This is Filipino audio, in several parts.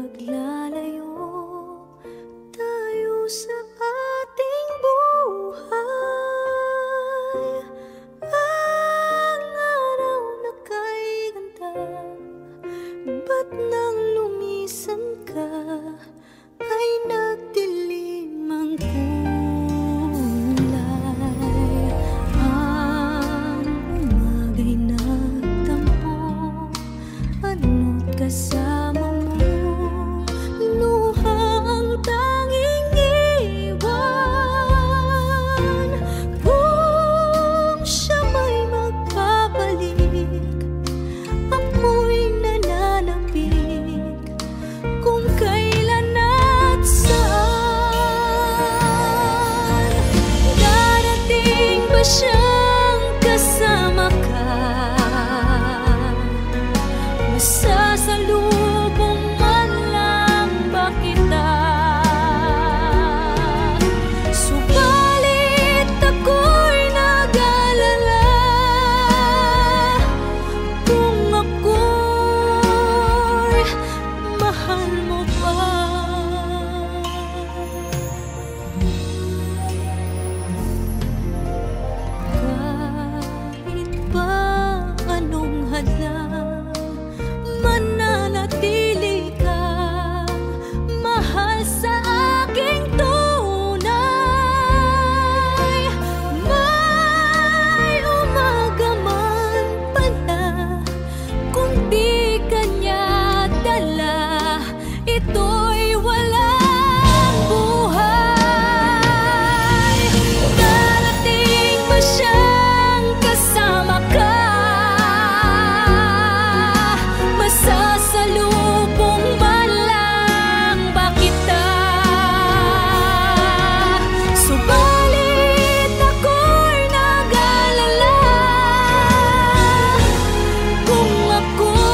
maglalayo tayo sa ating buhay. Ang araw na kay ganda, ba't nang lumisan ka ay nagdilim ang kulay. Ang umaga'y nagtampo, ano't kasama mo, luha ang tanging iwan. Kung siya may magpapalik, ako'y nananapik kung kailan at saan. Darating ba siyang kasama ka? Masasalubong man lang ba kita? Subalit ako'y nag-alala kung ako'y mahal mo pa. Kahit pa anong hadlang, mananatili kang mahal sa aking tunay. May umaga man pala, kung di kanya dala, ito'y walang buhay. Darating ba siyang kasama ka? Masasalubong man lang ba kita? Subalit ako'y nag-alala kung ako'y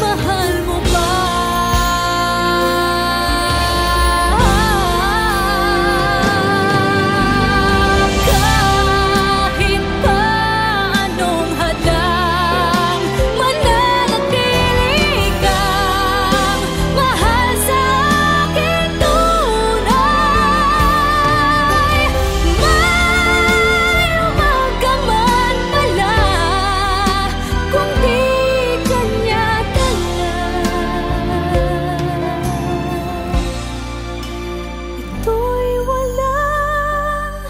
mahal mo pa. Kahit pa anong hadlang, mananatili kang mahal sa aking tunay. May umaga man pala, kung di kanya dala, ito'y walang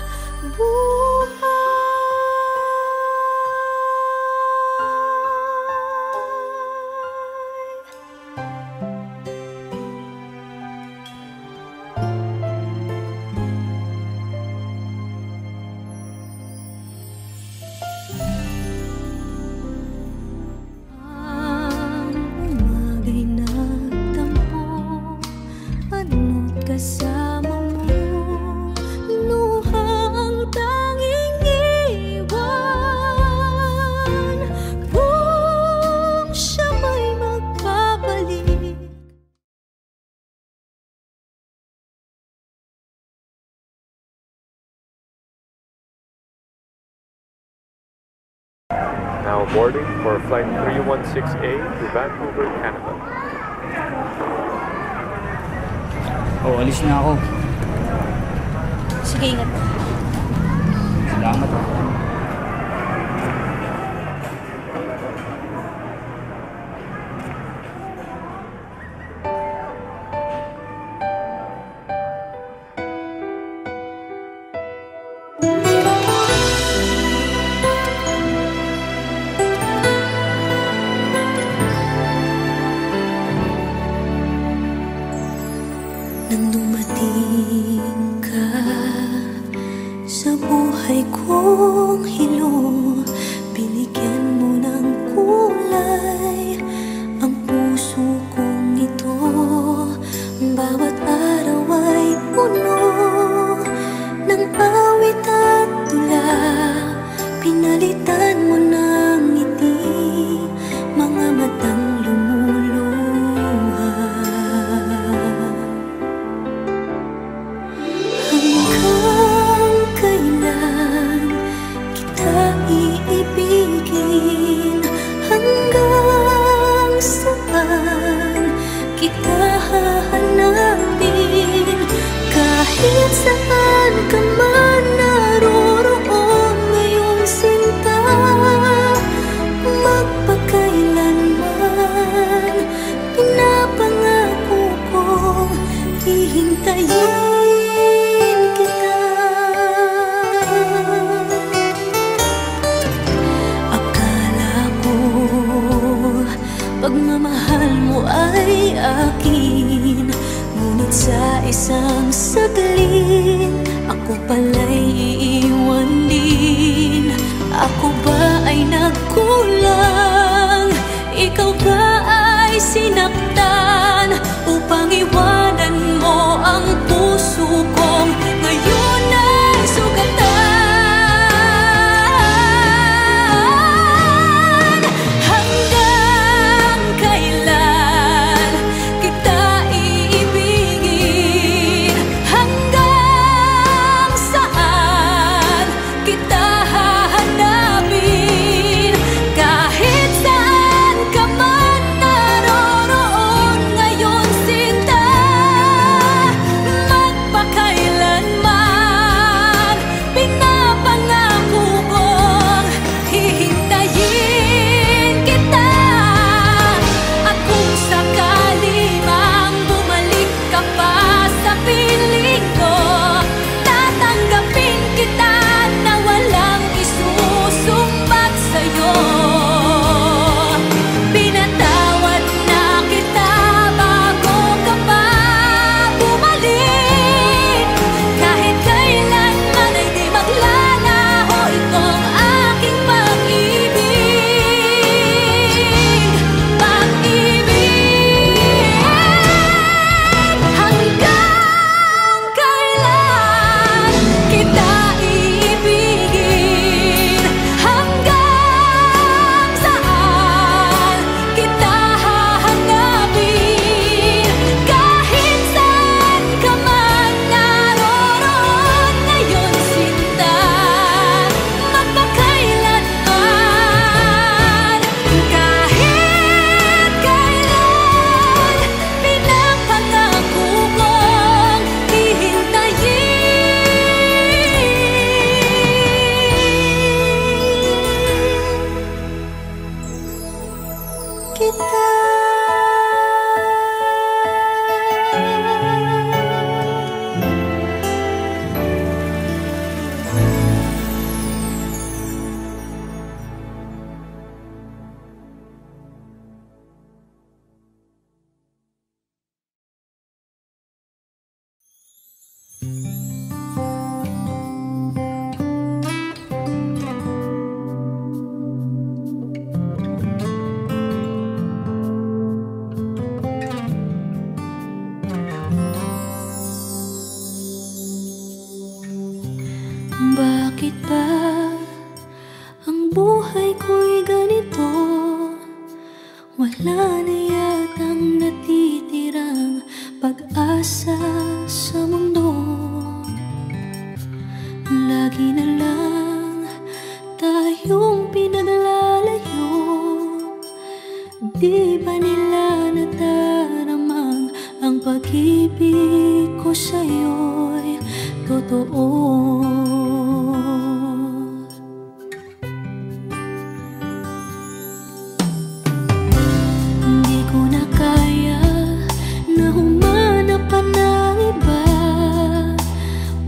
buhay. Ang umaga'y nagtampo, ano't kasama mo, luha ang tanging iwan. Kung siya may magpapalik, Now boarding for flight 316A to Vancouver, Canada. Oh, alis na ako. sige, ingat. Salamat. Nang dumating ka sa buhay kong hilo, binigyan mo ng kulay ang puso kong ito. Bawat araw ay puno ng awit at tula, pinalitan mo ng ngiti mga matang lumuluha. Hanggang kailan kita iibigin? Hanggang isang saglit, ako pala'y iiwan din. Ako ba ay nagkulang? Ikaw ba ay sinaktan upang iwanan mo ang puso kong ngayon ay sugatan? Hanggang kailan kita iibigin? Hanggang saan kita hahanapin? Kahit saan ka man naroroon ngayon, sinta, magpakailanman pinapangako kong hihintayin kita. At kung sakali mang bumalik ka pa sa piling ko, tatanggapin kita na walang isusumbat sa'yo. Pinatawad na kita bago ka pa bumalik. Kahit kailanman ay di maglalaho itong aking pag-ibig. Pag-ibig. Hanggang kailan kita iibigin? Hanggang saan kita hahanapin? Kahit saan ka man naroroon ngayon, sinta, magpakailanman. Kahit kailan pinapangako kong hihintayin kita. Bakit ba ang buhay ko'y ganito? Wala na yatang natitirang pag-asa sa mundo. Lagi na lang tayong pinaglalayo. Di ba nila nataramang ang pag-ibig ko sa'yo'y totoo? Hindi ko na kaya na humanap pa ng iba,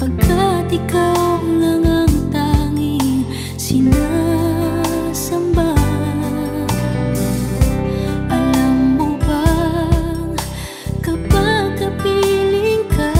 pagkat ikaw lang ang tanging sinasamba. Alam mo bang kapag kapiling ka,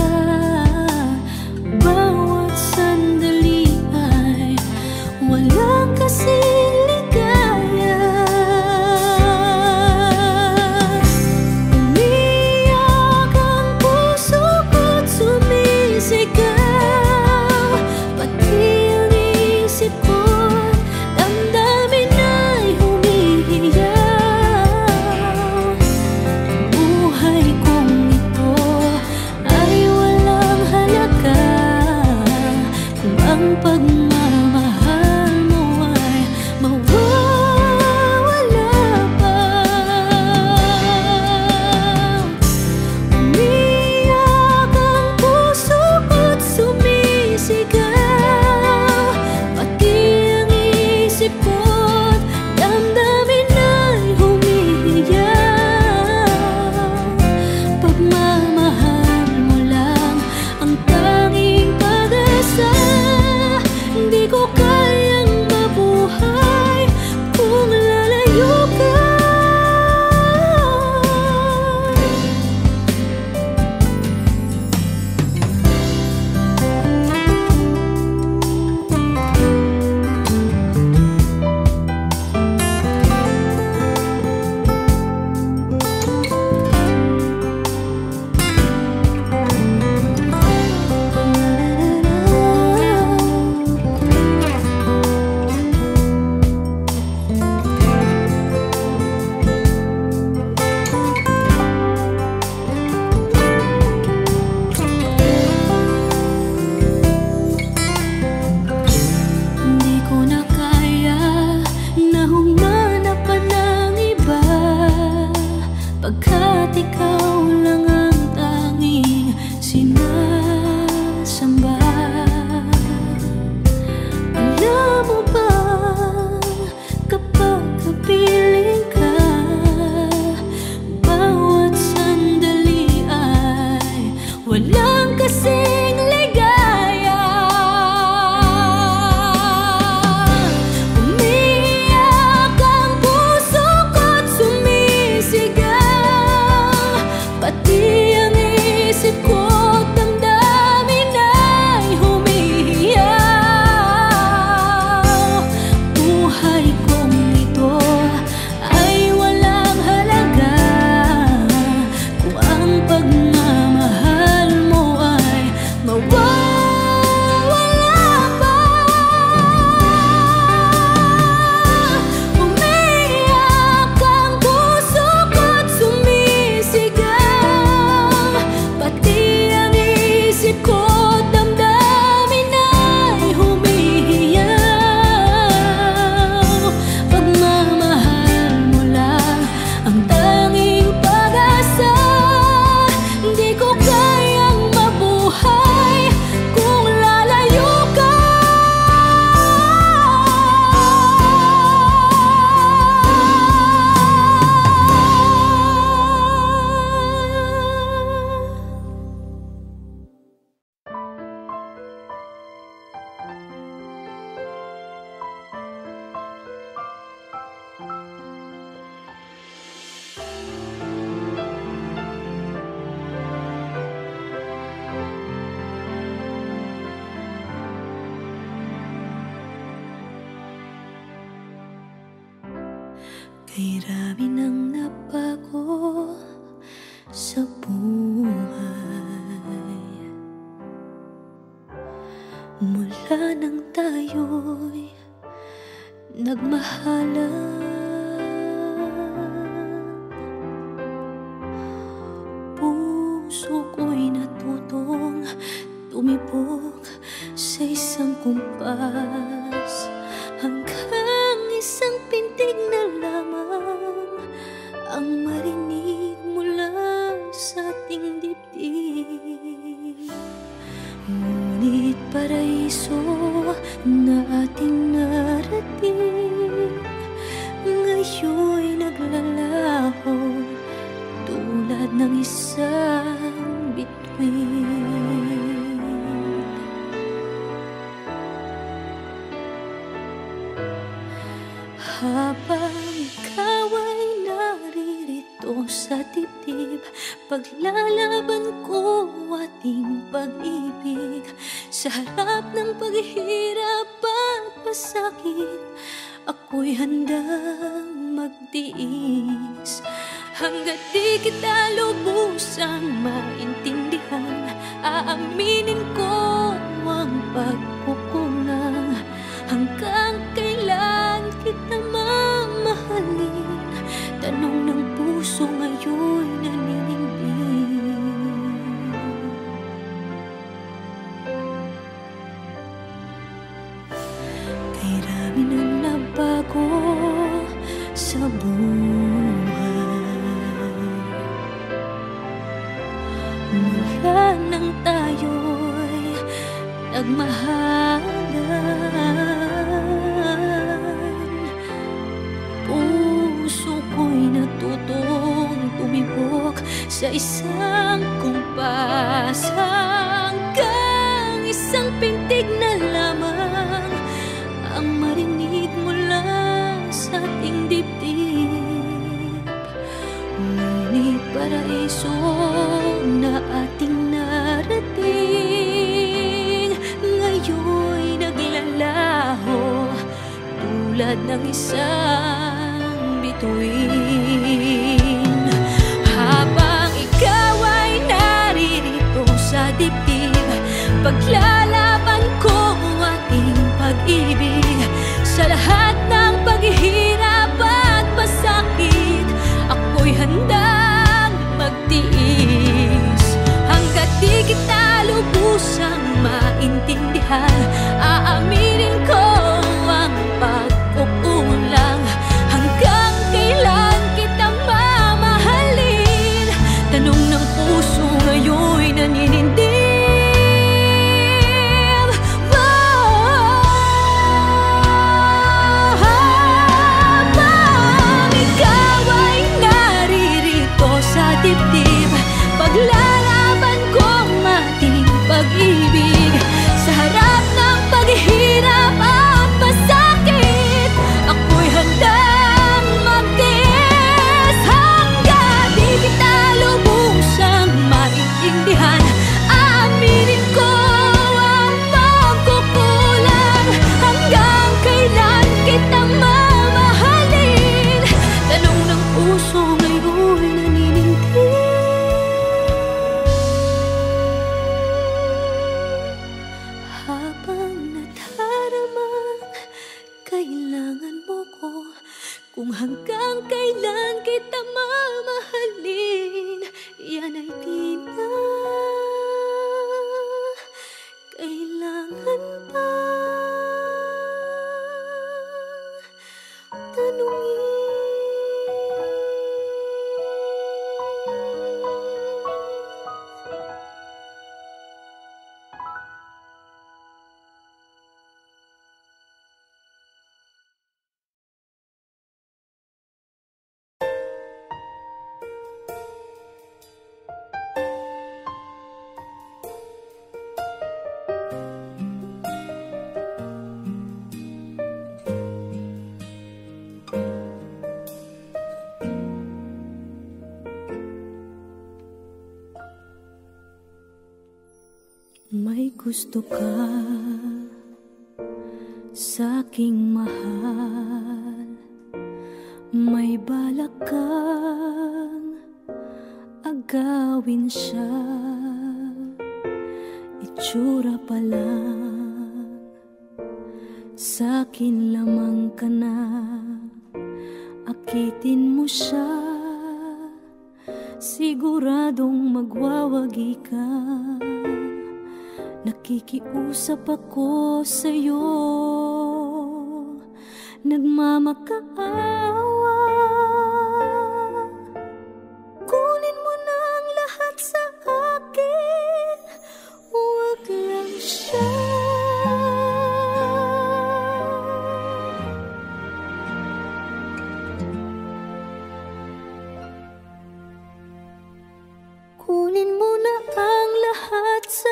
At ikaw lang ang tanging sinasamba. Alam mo ba, kapag kapiling ka, bawat sandali ay walang kasing ligaya. Umiiyak ang puso ko't sumisigaw, pati ang isip ko't damdamin ay humihiyaw. Buhay kong ito ay walang halaga kung ang pagmamahal mo ay mawawala pa. Umiiyak ang puso ko't sumisigaw, pati ang isip ko't damdamin ay humihiyaw. Pagmamahal mo lang ang tanging pag-asa, di ko kayang mabuhay kung lalayo ka. Kay rami nang nabago sa buhay, mula nang tayo'y nagmahalan. Puso ko'y natutong tumibok sa isang kumpas, hanggang isang pintig na lamang ang marinig mula sa ating dibdib. Ngunit paraiso na ating narating, ngayon'y naglalaho tulad ng isang bituin. Habang ikaw ay naririto sa dibdib, paglalaban ko ating pag-ibig. Sa harap ng paghihirap at pasakit, ako'y handang magtiis. Hanggat di kita lubusang maintindihan, aaminin ko ang pagkukulang. Hanggang kailan kita mamahalin? Tanong ng puso ngayon naninindig. Kay rami nang nabago sa buhay, mula nang tayo'y nagmahalan. Puso ko'y natutong tumibok sa isang kumpas, hanggang isang pintig na lamang ang marinig mula sa ating dibdib. Ngunit paraiso na ating narating, ngayon'y naglalaho tulad ng isang bituin. Habang ikaw ay naririto sa dibdib, paglalaban ko ating pag-ibig. Sa lahat ng paghihirap at pasakit, ako'y handang magtiis. Hanggat di kita lubusang maintindihan, aaminin ko ang pagkukulang. Hanggang kailan kita mamahalin? Tanong ng puso ngayon'y naninindig. Dibdib, paglalaban kong mating pag-ibig. Sa harap ng paghihirap at masakit, ako'y handang magtiis hanggang di kita lubusang maintindihan. Aminin ko ang pagkukulang, hanggang kailan kita mamahalin. Tanong ng puso ngayon kung hanggang kailan kita mamahalin. Yan ay di na kailangan pa tanungin. May gusto ka sa'king mahal, may balak kang agawin siya. Itsura pa lang, sa'kin lamang ka na, akitin mo siya. Siguradong magwawagi ka. Nakikiusap ako sa'yo, nagmamakaawa. Kunin mo na ang lahat sa akin, huwag lang siya. Kunin mo na ang lahat sa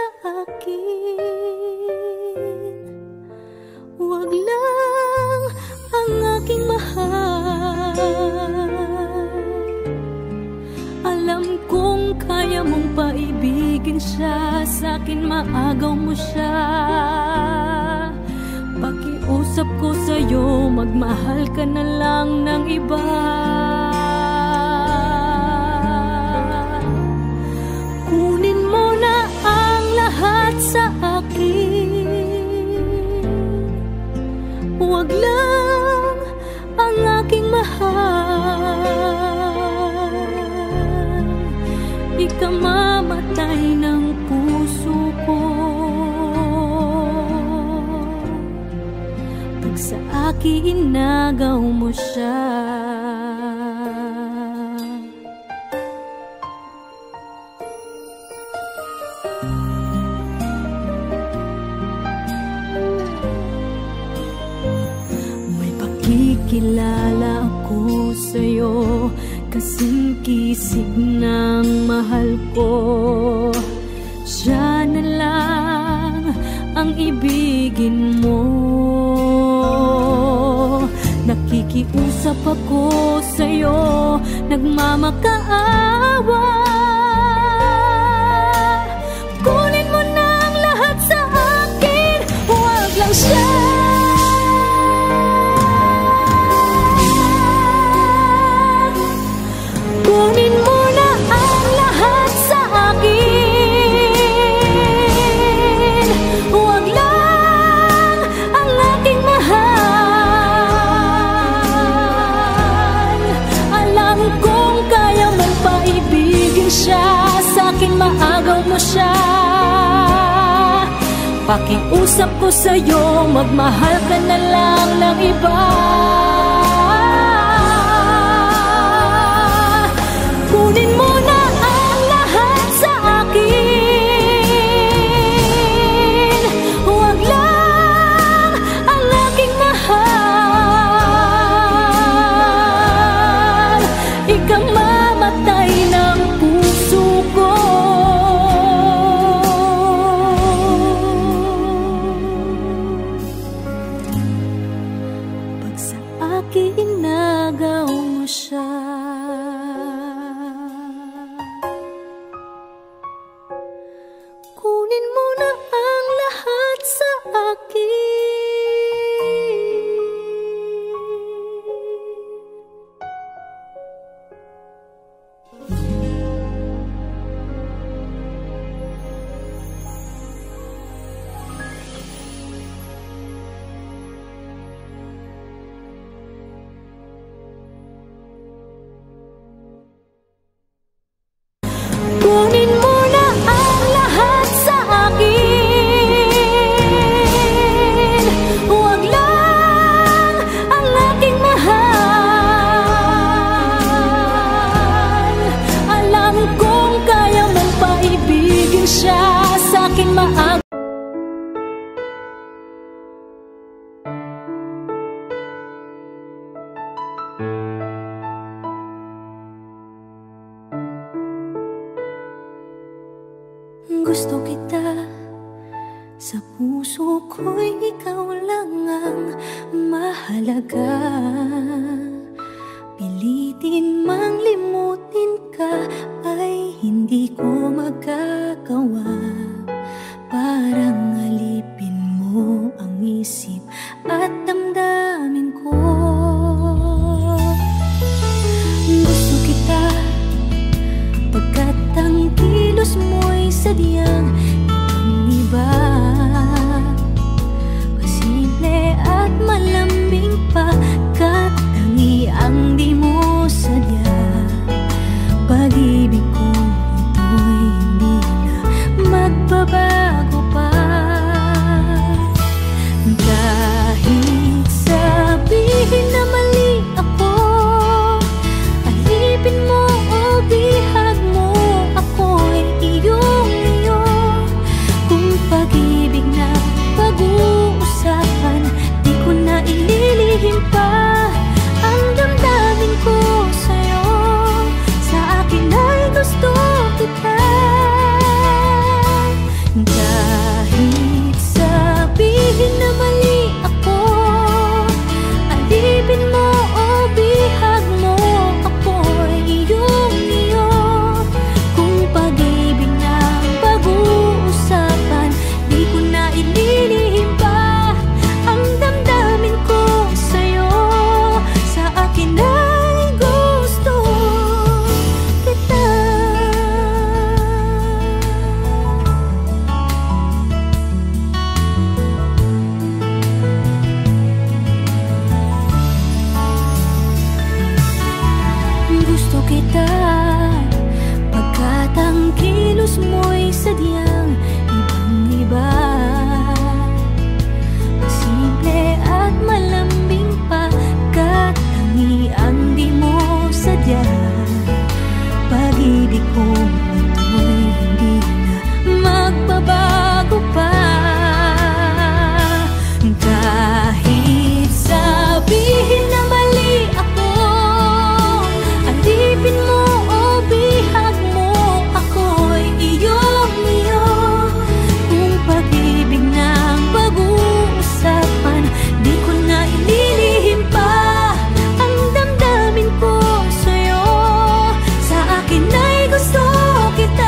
huwag lang ang aking mahal. Alam kong kaya mong paibigin siya, sa'kin maagaw mo siya. Pakiusap ko sa'yo, magmahal ka na lang ng iba. Kunin mo na ang lahat sa akin, huwag lang ang aking mahal. Ikamamatay ng puso ko pag sa akin inagaw mo siya. Kilala ako sa'yo, kasing kisig ng mahal ko. Siya na lang ang ibigin mo. Nakikiusap ako sa'yo, nagmamakaawa. Kunin mo na ang lahat sa akin, huwag lang siya. Kunin mo na ang lahat sa akin, huwag lang ang aking mahal. Alam kong kaya mong paibigin siya, sa'kin maagaw mo siya. Pakiusap ko sa'yo, magmahal ka na lang ng iba. Kunin mo na ang siya sa akin maag. Gusto kita, sa puso ko'y ikaw lang ang mahalaga. Pilitin mang limutin ka ay hindi ko magagawa. Parang alipin mo ang isip at damdamin ko. Gusto kita, pagkat ang kilos mo'y sadyang ibang-iba. Masimple at malambing pa, kat tangi ang di mo sadya. Pag-ibig ko ito'y hindi na magbabago pa. Kahit sabihin na mali ako, alipin mo o bihag mo, ako'y iyong-iyo. Kung pag-ibig na pag-uusapan, di ko na ililihim pa ang damdamin ko sa'yo. Sa akin ay gusto kita. Kahit sabihin na mali ako, alipin mo o bihag mo, ako'y iyong-iyo. Kung pag-ibig na pag-uusapan, di ko na ililihim pa ang damdamin ko sa'yo. Sa akin ay gusto kita. Gusto kita, pagkat ang kilos mo'y sadyang ibang-iba. Masimple at malambing pa, kat tangi ang di mo sadya. Pag-ibig ko ito'y hindi na magbabago pa. Kahit sabihin na mali ako, alipin mo o bihag mo, ako'y iyong-iyo. Kung pag-ibig na pag-uusapan, di ko na ililihim pa ang damdamin ko sa'yo. Sa akin ay gusto kita.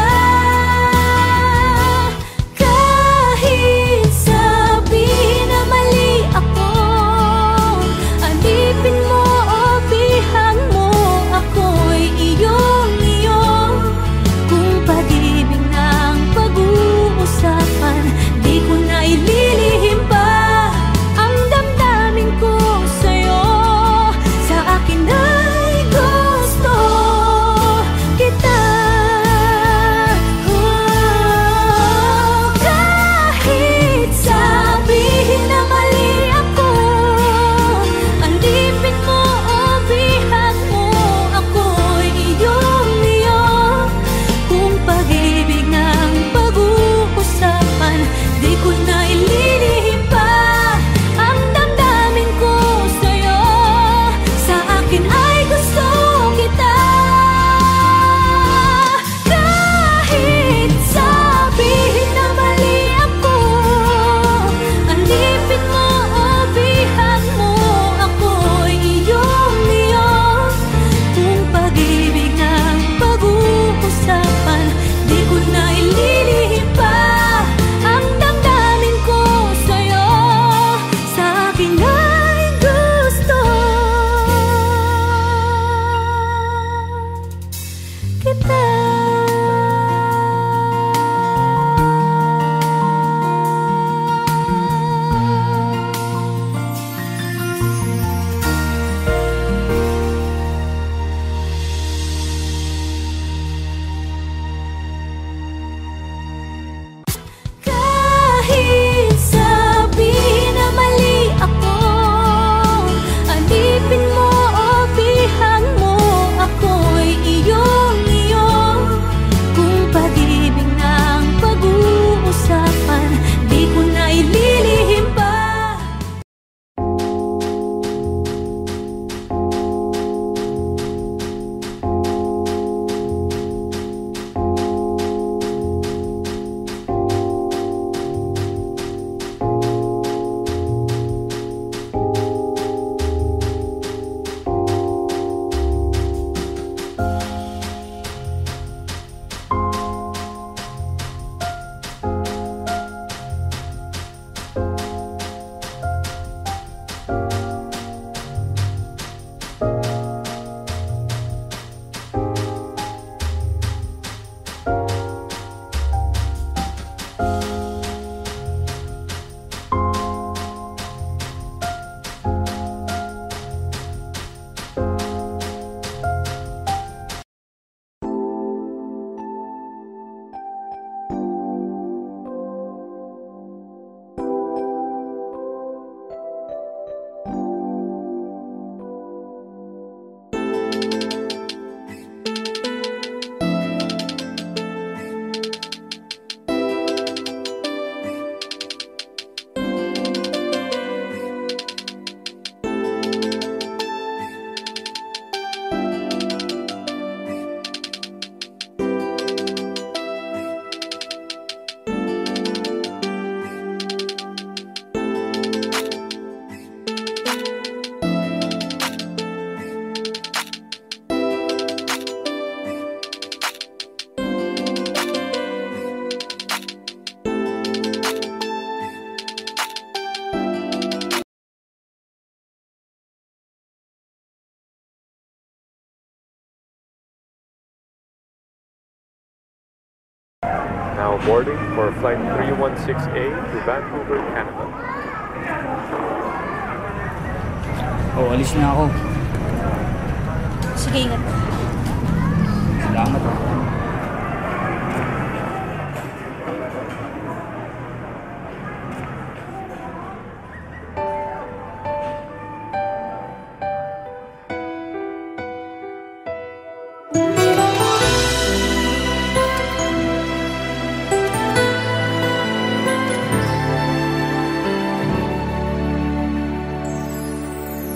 now boarding for flight 316A to Vancouver, Canada. Oh, alis na ako. Sige, ingat. Salamat.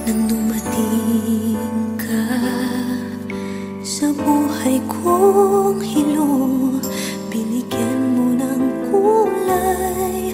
Nang dumating ka sa buhay kong hilo, binigyan mo ng kulay